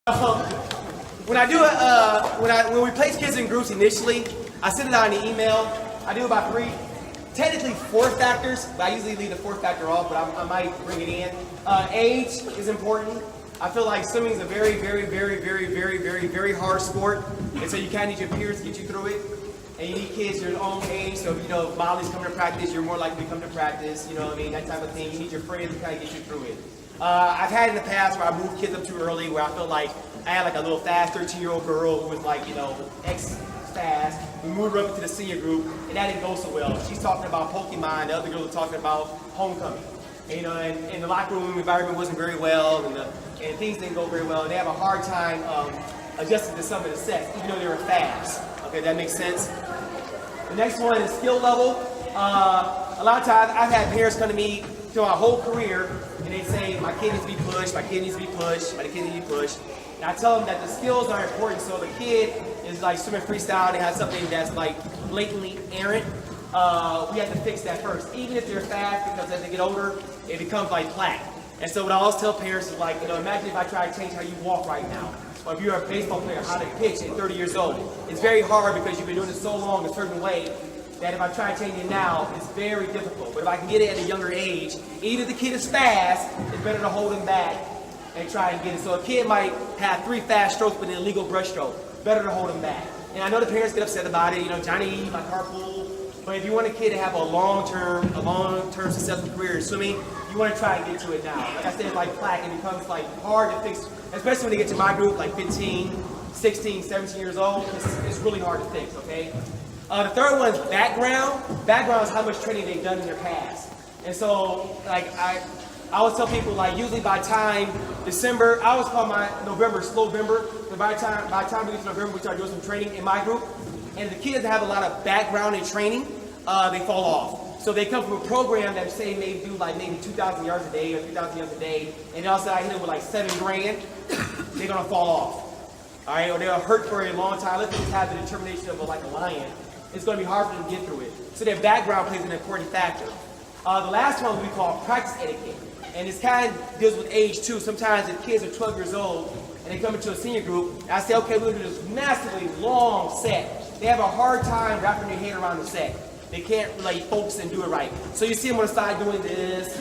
When we place kids in groups initially, I send it out in the email. I do about technically four factors, but I usually leave the fourth factor off, but I might bring it in. Age is important. I feel like swimming is a very, very, very, very, very, very, very hard sport, and so you kind of need your peers to get you through it. And you need kids your own age, so if Molly's coming to practice, you're more likely to come to practice, that type of thing. You need your friends to kind of get you through it. I've had in the past where I moved kids up too early, where I feel like I had like a little fast 13-year-old girl who was like, X fast. We moved her up into the senior group, and that didn't go so well. She's talking about Pokemon, the other girl was talking about homecoming. And the locker room environment wasn't very well, and things didn't go very well. And they have a hard time adjusting to some of the sets, even though they were fast. Okay, that makes sense. The next one is skill level. A lot of times I've had parents come to me through my whole career, and they say, my kid needs to be pushed, my kid needs to be pushed, my kid needs to be pushed. And I tell them that the skills are important. So the kid is like swimming freestyle, they have something that's like blatantly errant. We have to fix that first. Even if they're fast, because as they get older, it becomes like plaque. And so what I always tell parents is like, imagine if I try to change how you walk right now. Or if you're a baseball player, how to pitch at 30 years old. It's very hard because you've been doing it so long a certain way that if I try to change it now, it's very difficult. But if I can get it at a younger age, even if the kid is fast, it's better to hold him back and try and get it. So a kid might have 3 fast strokes but an illegal brush stroke. Better to hold him back. And I know the parents get upset about it, Johnny, my carpool. But if you want a kid to have a long-term successful career in swimming, you want to try and get to it now. Like I said, it's like plaque, it becomes like hard to fix, especially when they get to my group, like 15, 16, 17 years old. It's really hard to fix, okay? The third one is background. Background is how much training they've done in their past. And so, like, I always tell people, like, usually by time December, I always call my November Slowvember. So by the time we get to November, we start doing some training in my group. And the kids that have a lot of background in training, they fall off. So they come from a program that say maybe do like maybe 2,000 yards a day or 3,000 yards a day, and also I hit them with like $7 grand, they're gonna fall off. All right, or they'll hurt for a long time. Let's just have the determination of like a lion. It's gonna be hard for them to get through it. So their background plays an important factor. The last one we call practice etiquette. And this kind of deals with age too. Sometimes if kids are 12 years old and they come into a senior group, I say, okay, we're gonna do this massively long set. They have a hard time wrapping their head around the set. They can't really focus and do it right. So you see them on the side doing this,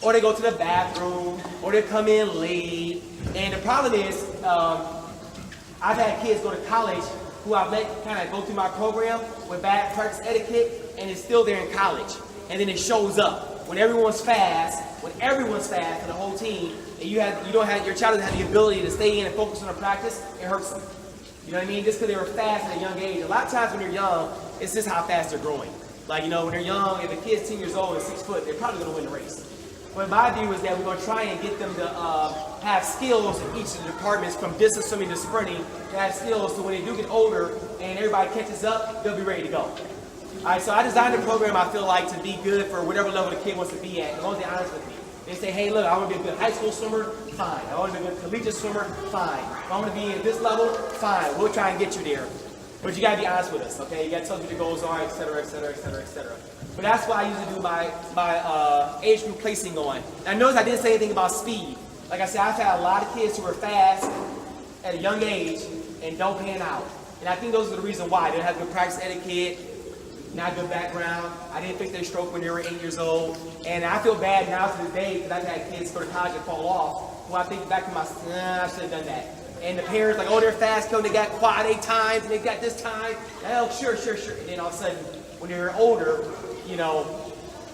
or they go to the bathroom, or they come in late. And the problem is, I've had kids go to college who I've let kind of go through my program with bad practice etiquette, and it's still there in college. And then it shows up when everyone's fast, for the whole team, and your child doesn't have the ability to stay in and focus on the practice, it hurts them. You know what I mean? Just because they were fast at a young age. A lot of times when they're young, it's just how fast they're growing. Like, when they're young, if a kid's 10 years old and 6 foot, they're probably going to win the race. But my view is that we're going to try and get them to have skills in each of the departments, from distance swimming to sprinting, to have skills so when they do get older and everybody catches up, they'll be ready to go. All right, so I designed a program I feel like to be good for whatever level the kid wants to be at, as long as they're honest with me. They say, hey, look, I want to be a good high school swimmer, fine. I want to be a good collegiate swimmer, fine. If I want to be at this level, fine. We'll try and get you there. But you got to be honest with us, okay? You got to tell us what your goals are, et cetera, et cetera, et cetera, et cetera. But that's why I usually do my age group placing on. Now, notice I didn't say anything about speed. Like I said, I've had a lot of kids who are fast at a young age and don't pan out. And I think those are the reason why. They don't have good practice etiquette, not good background. I didn't fix their stroke when they were 8 years old. And I feel bad now to this day because I've had kids go to college and fall off. Well, I think back to myself, I should have done that. And the parents like, oh, they're fast, they got quad 8 times, and they got this time. Oh, sure. And then all of a sudden, when they're older,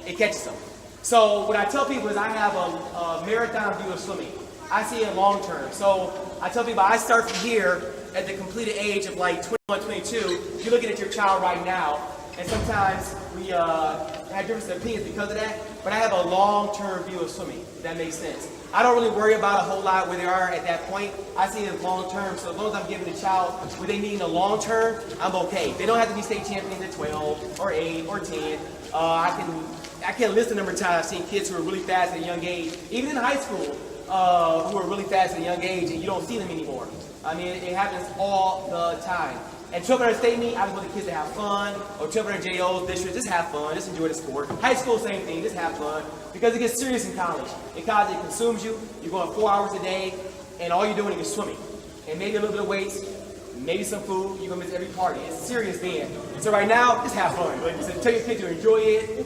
it catches them. So what I tell people is I have a marathon view of swimming. I see it long term. So I tell people I start from here at the completed age of like 21, 22. You're looking at your child right now. And sometimes we have different opinions because of that, but I have a long-term view of swimming, if that makes sense. I don't really worry about a whole lot where they are at that point. I see it as long-term, so as long as I'm giving the child what they need in the long-term, I'm okay. They don't have to be state champions at 12 or 8 or 10. I can't list the number of times I've seen kids who are really fast at a young age, even in high school, who are really fast at a young age, and you don't see them anymore. I mean, it happens all the time. And 1200 state meet, I just want the kids to have fun. Or 1200 JOs, district, just have fun, just enjoy the sport. High school, same thing, just have fun. Because it gets serious in college. In college, it consumes you. You're going 4 hours a day. and all you're doing is swimming. And maybe a little bit of weights, maybe some food, you're gonna miss every party. It's serious then. So right now, just have fun. Like you said, tell your kids to enjoy it,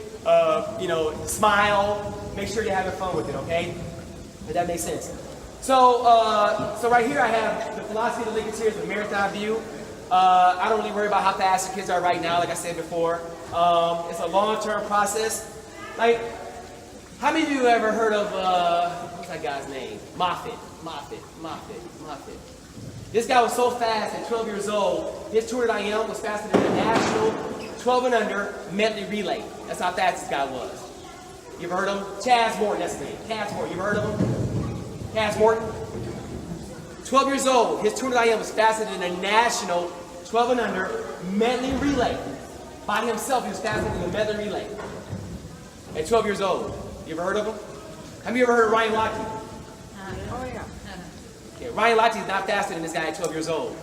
smile, make sure you're having fun with it, okay? If that makes sense. So right here I have the philosophy of the Lincoln Series, the marathon view. I don't really worry about how fast the kids are right now, like I said before. It's a long-term process. Like, how many of you ever heard of, what's that guy's name? Moffitt. This guy was so fast at 12 years old, his 200 IM was faster than the national 12 and under medley relay. That's how fast this guy was. You ever heard of him? Chaz Morton, that's his name. Chaz Morton, you ever heard of him? Chaz Morton? 12 years old, his 200 IM was faster than the national 12 and under medley relay. By himself, he was faster than the medley relay. At 12 years old. You ever heard of him? Have you ever heard of Ryan Lochte? Oh yeah. Yeah, Ryan Lochte is not faster than this guy at 12 years old.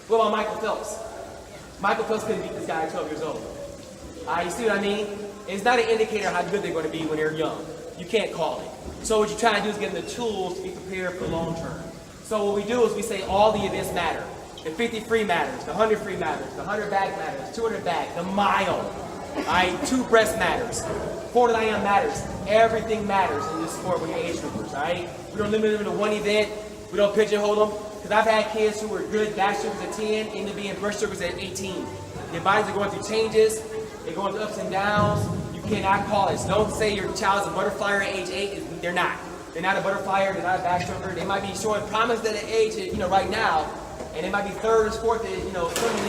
What about Michael Phelps? Michael Phelps couldn't beat this guy at 12 years old. You see what I mean? It's not an indicator of how good they're going to be when they're young. You can't call it. So what you're trying to do is give them the tools to be prepared for the long term. So what we do is we say all the events matter. The 50 free matters, the 100 free matters, the 100 back matters, 200 back, the mile. 2 breast matters. 400 IM matters. Everything matters in this sport when you're age groupers, right? We don't limit them to one event. We don't pigeonhole them. Because I've had kids who were good backstrokers at 10, end up being breaststrokers at 18. Their bodies are going through changes. They're going through ups and downs. You cannot call it. So don't say your child's a butterflyer at age 8. They're not. They're not a butterflyer. They're not a backstroker. They might be showing promise at an age, right now, and they might be third or fourth, swimming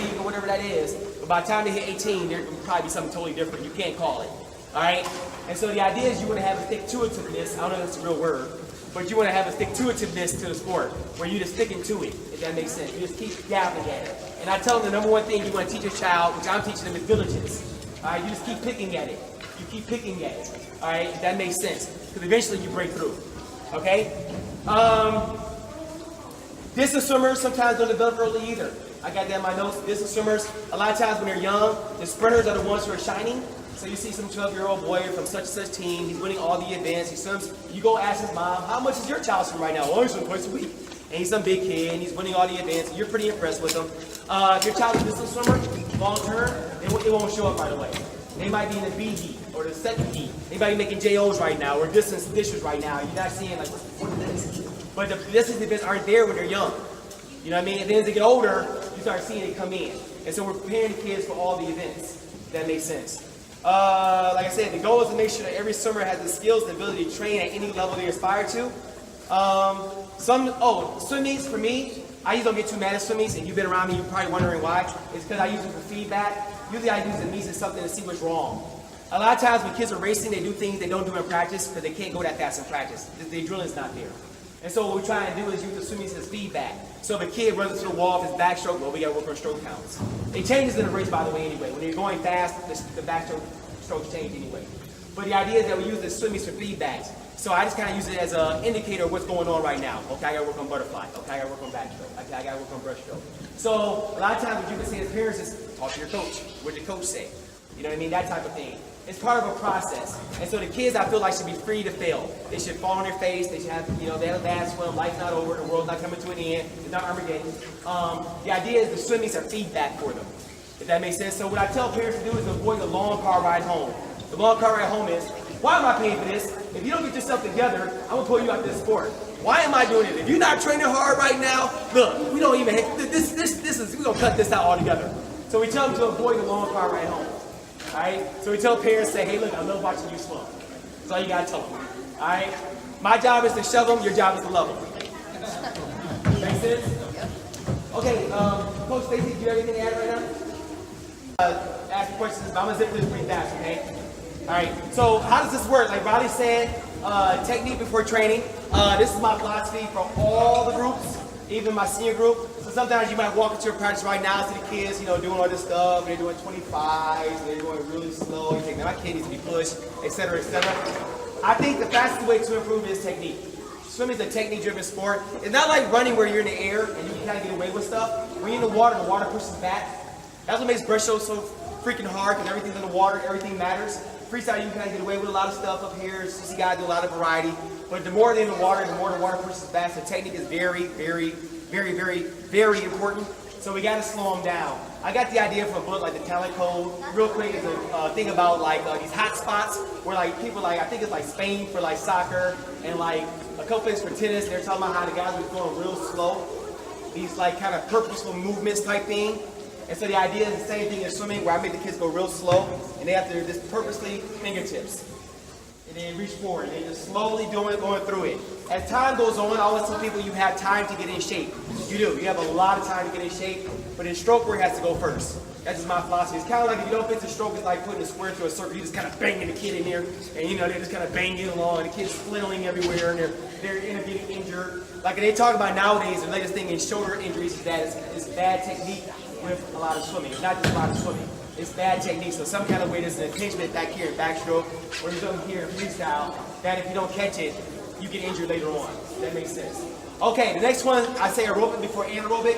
league or whatever that is. But by the time they hit 18, there will probably be something totally different. You can't call it. All right? And so the idea is you want to have a stick-to-itiveness. I don't know if that's a real word, but you want to have a stick-to-itiveness to the sport, where you're just sticking to it, if that makes sense. You just keep dabbling at it. And I tell them the number one thing you want to teach your child, which I'm teaching them, is diligence. All right? You just keep picking at it. You keep picking at it. All right? If that makes sense. Because eventually you break through. Okay? Distance swimmers sometimes don't develop early either. I got that in my notes. Distance swimmers, a lot of times when they're young, the sprinters are the ones who are shining. So you see some 12-year-old boy from such and such team, he's winning all the events, he swims, you go ask his mom, how much is your child swim right now? Oh, he's swimming twice a week. And he's some big kid, and he's winning all the events, and you're pretty impressed with him. If your child is a distance swimmer, long term, it won't show up right away. They might be in the B heat, or the second heat. They might be making JOs right now, or distance dishes right now. You're not seeing, like, what is this? But the distance events aren't there when they're young. You know what I mean? And then as they get older, you start seeing it come in. And so we're preparing the kids for all the events, if that makes sense. Like I said, the goal is to make sure that every swimmer has the skills and ability to train at any level they aspire to. Swim-meets for me, I usually don't get too mad at swim-meets, and you've been around me, you're probably wondering why. It's because I use them for feedback. Usually I use the meets as something to see what's wrong. A lot of times when kids are racing, they do things they don't do in practice because they can't go that fast in practice. The adrenaline's not there. And so what we're trying to do is use the swim-meets as feedback. So if a kid runs into the wall with his backstroke, well, we got to work on stroke counts. It changes in the race, by the way, anyway. When you're going fast, the backstroke strokes change anyway. But the idea is that we use the swim-meets for feedbacks. So I just kind of use it as an indicator of what's going on right now. Okay, I got to work on butterfly. Okay, I got to work on backstroke. Okay, I got to work on breaststroke. So a lot of times what you can say as parents is talk to your coach. What did the coach say? You know what I mean? That type of thing. It's part of a process. And so the kids, I feel like, should be free to fail. They should fall on their face. They should have, they have a bad swim. Life's not over. The world's not coming to an end. It's not Armageddon. The idea is the swim-meets are feedback for them. If that makes sense. So what I tell parents to do is avoid the long car ride home. The long car ride home is, why am I paying for this? If you don't get yourself together, I'm going to pull you out of this sport. Why am I doing it? If you're not training hard right now, look, we don't even, we're going to cut this out altogether. So we tell them to avoid the long car ride home. All right? So we tell parents, say, hey, look, I love watching you swim. That's all you got to tell them. All right? My job is to shove them. Your job is to love them. Make sense? Okay, Coach Stacy, do you have anything to add right now? Ask questions, but I'm going to zip this pretty fast, okay? All right, so how does this work? Like Riley said, technique before training. This is my philosophy for all the groups, even my senior group. So sometimes you might walk into your practice right now, see the kids, doing all this stuff, and they're doing 25s, and they're going really slow. You think, man, my kid needs to be pushed, et cetera, et cetera. I think the fastest way to improve is technique. Swimming is a technique-driven sport. It's not like running where you're in the air and you can kind of get away with stuff. When you're in the water pushes back. That's what makes breaststroke so freaking hard, because everything's in the water, everything matters. Freestyle, you can kind of get away with a lot of stuff up here. You see guys do a lot of variety. But the more they're in the water pushes fast. The technique is very, very, very, very, very important. So we got to slow them down. I got the idea from a book like The Talent Code. Real quick, is a thing about like these hot spots where like people like, I think it's like Spain for like soccer and like a couple places for tennis. They're talking about how the guys were going real slow. These like kind of purposeful movements type thing. And so the idea is the same thing as swimming, where I make the kids go real slow and they have to just purposely fingertips. And then reach forward, and just slowly going through it. As time goes on, I always tell people you have time to get in shape. You do. You have a lot of time to get in shape, but in stroke work has to go first. That's just my philosophy. It's kind of like if you don't fit the stroke, it's like putting a square to a circle. You just kind of banging the kid in there, and you know they're just kind of banging along, and the kid's flailing everywhere, and they're getting injured. Like they talk about nowadays, the latest thing in shoulder injuries is that it's bad technique with a lot of swimming. It's not just a lot of swimming. It's bad technique, so some kind of way there's an impingement back here in backstroke, or there's something here in freestyle, that if you don't catch it, you get injured later on. That makes sense. Okay, the next one, I say aerobic before anaerobic.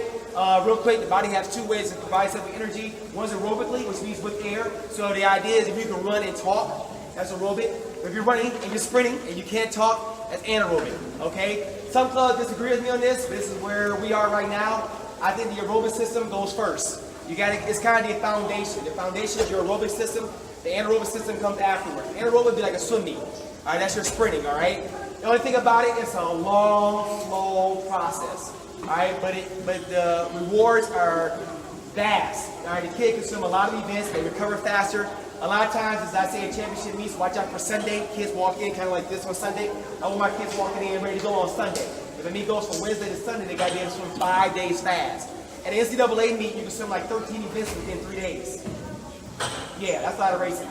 Real quick, the body has two ways to provide itself with energy. One's aerobically, which means with air. So the idea is if you can run and talk, that's aerobic. If you're running and you're sprinting and you can't talk, that's anaerobic, okay? Some clubs disagree with me on this, but this is where we are right now. I think the aerobic system goes first. It's kind of the foundation. The foundation is your aerobic system. The anaerobic system comes afterwards. Anaerobic would be like a swim meet. All right, that's your sprinting, all right? The only thing about it, it's a long, slow process, all right? But the rewards are vast, all right? The kid can swim a lot of events. They recover faster. A lot of times, as I say in championship meets, watch out for Sunday. Kids walk in kind of like this on Sunday. I want my kids walking in ready to go on Sunday. If the meet goes from Wednesday to Sunday, they got to be able to swim 5 days fast. At the NCAA meet, you can swim like 13 events within 3 days. Yeah, that's a lot of racing.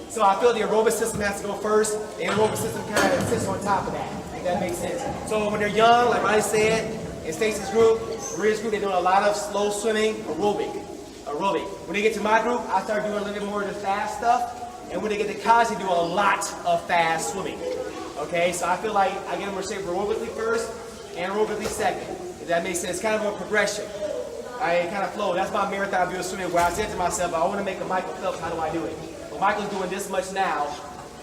So I feel the aerobic system has to go first. The anaerobic system kind of sits on top of that, if that makes sense. So when they're young, like Ronnie said, in Stacey's group, Maria's group, they're doing a lot of slow swimming, aerobic. When they get to my group, I start doing a little bit more of the fast stuff. And when they get to college, they do a lot of fast swimming. Okay, so I feel like I get them in shape aerobically first, anaerobically second. If that makes sense, it's kind of a progression. I kind of flow. That's my marathon view of swimming, where I said to myself, I want to make a Michael Phelps, how do I do it? Well, Michael's doing this much now.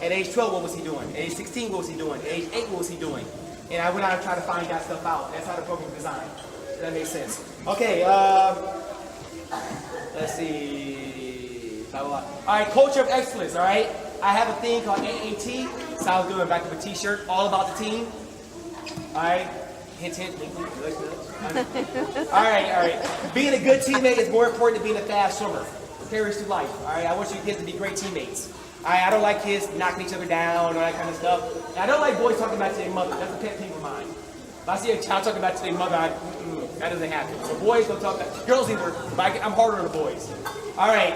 At age 12, what was he doing? At age 16, what was he doing? At age 8, what was he doing? And I went out and tried to find that stuff out. That's how the program is designed. Does that make sense? Okay, let's see. Blah, blah, blah. All right, culture of excellence, all right? I have a thing called AAT. Sounds good, back of a t-shirt, all about the team. All right. Hint, hint, link, link. All right. Being a good teammate is more important than being a fast swimmer. Carries through life. All right. I want you kids to be great teammates. All right. I don't like kids knocking each other down or that kind of stuff. And I don't like boys talking back to their mother. That's a pet peeve of mine. If I see a child talking back to their mother, that doesn't happen. So boys don't talk back. Girls either, but I'm harder on the boys. All right.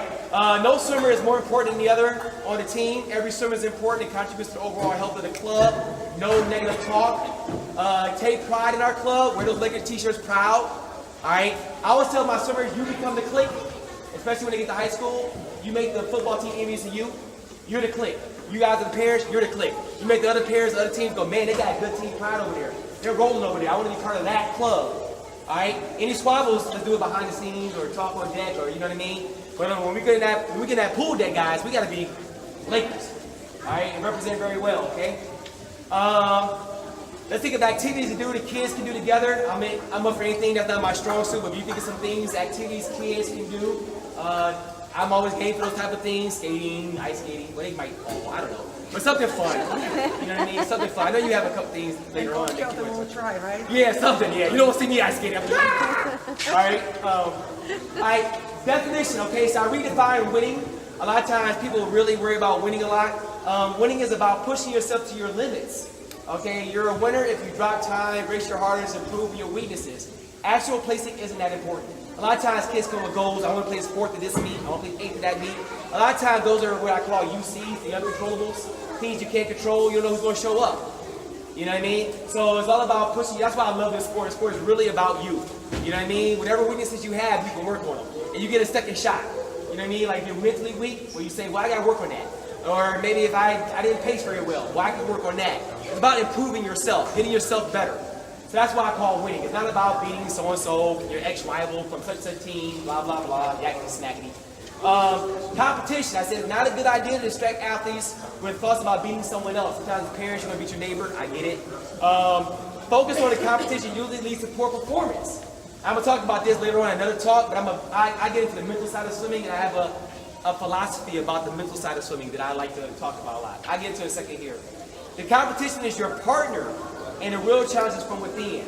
No swimmer is more important than the other on the team. Every swimmer is important. It contributes to the overall health of the club. No negative talk. Take pride in our club. Wear those Lakers t-shirts proud. All right. I always tell my swimmers, you become the clique, especially when they get to high school. You make the football team envious of you. You're the clique. You guys are the pairs. You're the clique. You make the other pairs, the other teams go, man, they got a good team pride over there. They're rolling over there. I want to be part of that club. All right. Any squabbles, let's do it behind the scenes or talk on deck or you know what I mean. But when we get in that pool deck, guys, we got to be Lakers. All right, and represent very well. Okay. Let's think of activities to do the kids can do together. I'm up for anything that's not my strong suit, but if you think of some things, activities kids can do, I'm always game for those type of things. Skating, ice skating, well, they might, I don't know. But something fun. You know what I mean? Something fun. I know you have a couple things later on. Kelton will try, right? Yeah, something, yeah. You don't want to see me ice skating. I'm like, ah! All right, definition, okay? So I redefine winning. A lot of times people really worry about winning a lot. Winning is about pushing yourself to your limits. Okay, you're a winner if you drop time, race your hardest, improve your weaknesses. Actual placing isn't that important. A lot of times kids come with goals. I want to place fourth at this meet. I want to place eighth at that meet. A lot of times those are what I call UCs, the uncontrollables. Things you can't control, you don't know who's going to show up. You know what I mean? So it's all about pushing. That's why I love this sport. This sport is really about you. You know what I mean? Whatever weaknesses you have, you can work on them. And you get a second shot. You know what I mean? Like if you're mentally weak, well, you say, well, I got to work on that. Or maybe if I didn't pace very well, well, I can work on that. It's about improving yourself, getting yourself better. So that's why I call winning. It's not about beating so-and-so, your ex-rival from such a team, blah, blah, blah, yakety snackety. Competition. I said it's not a good idea to distract athletes with thoughts about beating someone else. Sometimes parents are going to beat your neighbor. I get it. Focus on the competition usually leads to poor performance. I'm going to talk about this later on in another talk, but I get into the mental side of swimming, and I have a philosophy about the mental side of swimming that I like to talk about a lot. I'll get into it in a second here. The competition is your partner, and the real challenge is from within.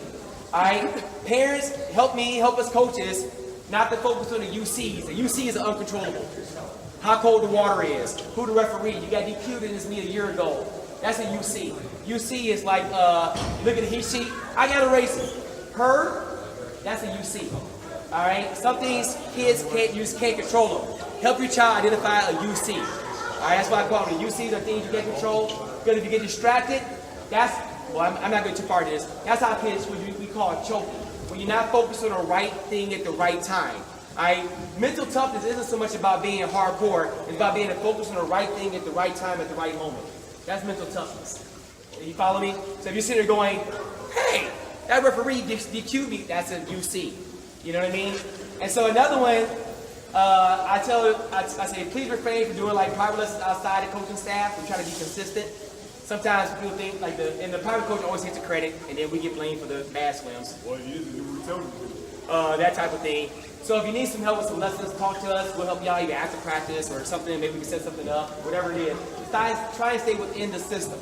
All right? Parents, help us coaches, not to focus on the UCs. The UCs are uncontrollable. How cold the water is, who the referee, you got DQ'd in this meet a year ago. That's a UC. UC is like, look at the heat sheet, I got to race her, that's a UC. All right? Some things kids can't control them. Help your child identify a UC. All right, that's why I call them the UCs are things you can't control. Because if you get distracted, I'm not going too far into this. That's how kids, we call it choking. When you're not focused on the right thing at the right time. All right? Mental toughness isn't so much about being hardcore. It's about being focused on the right thing at the right time at the right moment. That's mental toughness. You follow me? So if you're sitting there going, hey, that referee DQ'd me, that's a UC. You know what I mean? And so another one, I say, please refrain from doing like private lessons outside the coaching staff. We try to be consistent. Sometimes people think like the private coach always gets the credit, and then we get blamed for the bad swims. Well, you used to do what we told you to do. That type of thing. So if you need some help with some lessons, talk to us. We'll help you out either after practice or something. Maybe we can set something up, whatever it is. Try and stay within the system.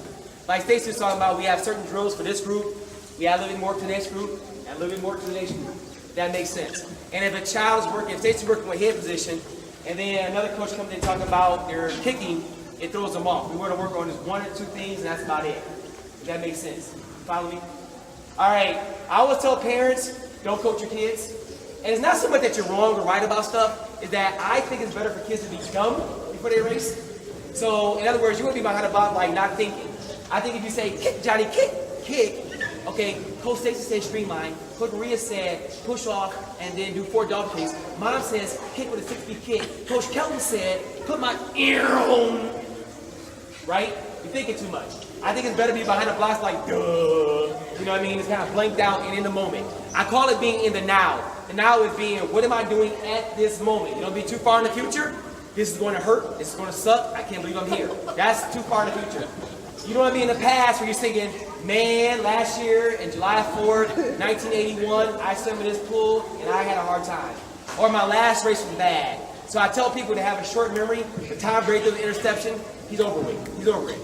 Like Stacey was talking about, we have certain drills for this group. We add a little bit more to the next group, and a little bit more to the next group. That makes sense. And if a child is working, if Stacey's working with head position, and then another coach comes in talking about their kicking, it throws them off. We want to work on just one or two things, and that's about it. If that makes sense. Follow me? All right. I always tell parents, don't coach your kids. And it's not so much that you're wrong or right about stuff, it's that I think it's better for kids to be dumb before they race. So, in other words, you want to be behind the block like not thinking. I think if you say, kick, Johnny, kick. Okay, Coach Stacey said streamline. Coach Maria said push off and then do 4 dog kicks. Mom says kick with a 6-feet kick. Coach Kelton said put my ear on. Right? You're thinking too much. I think it's better to be behind the blocks like duh. You know what I mean? It's kind of blanked out and in the moment. I call it being in the now. The now is being what am I doing at this moment? You don't be too far in the future. This is going to hurt. This is going to suck. I can't believe I'm here. That's too far in the future. You don't want to be in the past where you're thinking, man, last year, in July 4th, 1981, I swam in this pool and I had a hard time. Or my last race was bad. So I tell people to have a short memory. The Tom Brady threw the interception, he's over with. He's over it.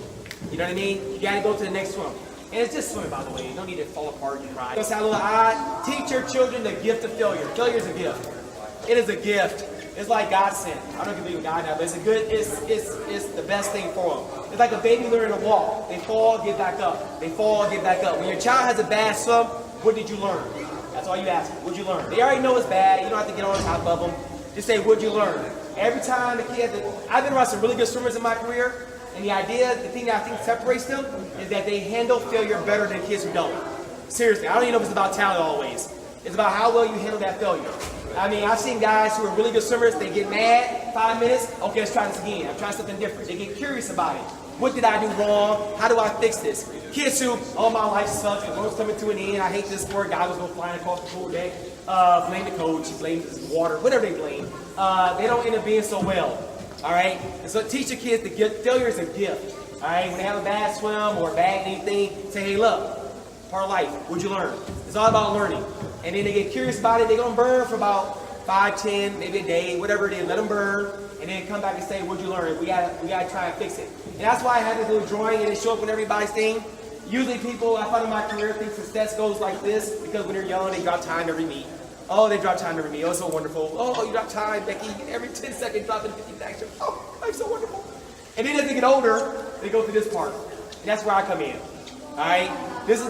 You know what I mean? You got to go to the next swim. And it's just swimming, by the way. You don't need to fall apart and cry. It sounds a little odd. Teach your children the gift of failure. Failure is a gift. It is a gift. It's like God sent. I don't believe in God now, but it's the best thing for them. It's like a baby learning to walk. They fall, get back up. They fall, get back up. When your child has a bad swim, what did you learn? That's all you ask them. What'd you learn? They already know it's bad. You don't have to get on top of them. Just say, what'd you learn? Every time the kid, I've been around some really good swimmers in my career, and the thing that I think separates them is that they handle failure better than kids who don't. Seriously, I don't even know if it's about talent always. It's about how well you handle that failure. I mean, I've seen guys who are really good swimmers, they get mad, 5 minutes, okay, let's try this again. I'm trying something different. They get curious about it. What did I do wrong? How do I fix this? Kids who, oh, my life sucks, the road's coming to an end, I hate this sport, guy was going flying across the pool deck, blame the coach, blame the water, whatever they blame. They don't end up being so well, all right? And so teach your kids that failure is a gift, all right? When they have a bad swim or a bad anything, say, hey, look, part of life, what'd you learn? It's all about learning. And then they get curious about it, they're going to burn for about 5, 10, maybe a day, whatever it is, let them burn, and then come back and say, what'd you learn? We gotta try and fix it. And that's why I had this little drawing and it show up on everybody's thing. Usually people, I find in my career, think success goes like this, because when they're young, they drop time every meet. Oh, they drop time every meet. Oh, it's so wonderful. Oh, you drop time, Becky. Every 10 seconds, dropping 50 extra. Oh, life's so wonderful. And then as they get older, they go through this part. And that's where I come in. All right? This is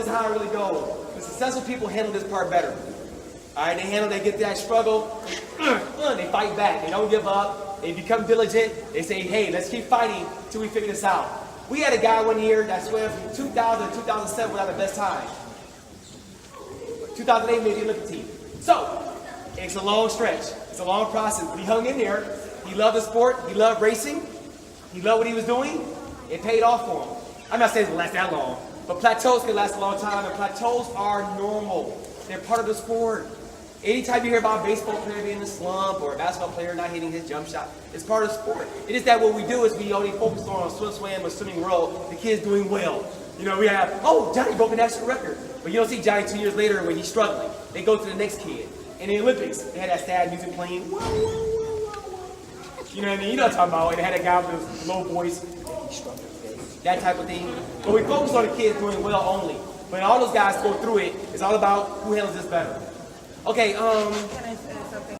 how it really goes. The successful people handle this part better. All right, they get that struggle, they fight back, they don't give up, they become diligent, they say, hey, let's keep fighting till we figure this out. We had a guy one year that swam from 2000 to 2007 without the best time. 2008 made the Olympic team. So, it's a long stretch, it's a long process, but he hung in there, he loved the sport, he loved racing, he loved what he was doing, it paid off for him. I'm not saying it'll last that long, but plateaus can last a long time, and plateaus are normal. They're part of the sport. Anytime you hear about a baseball player being in a slump or a basketball player not hitting his jump shot, it's part of sport. It is that what we do is we only focus on swim or swimming world, the kid's doing well. You know, we have, oh, Johnny broke a national record. But you don't see Johnny 2 years later when he's struggling. They go to the next kid. In the Olympics, they had that sad music playing. You know what I mean? You know what I'm talking about. They had that guy with his low voice. He's struggling. That type of thing. But we focus on the kids doing well only. When all those guys go through it, it's all about who handles this better. Okay, Can I say?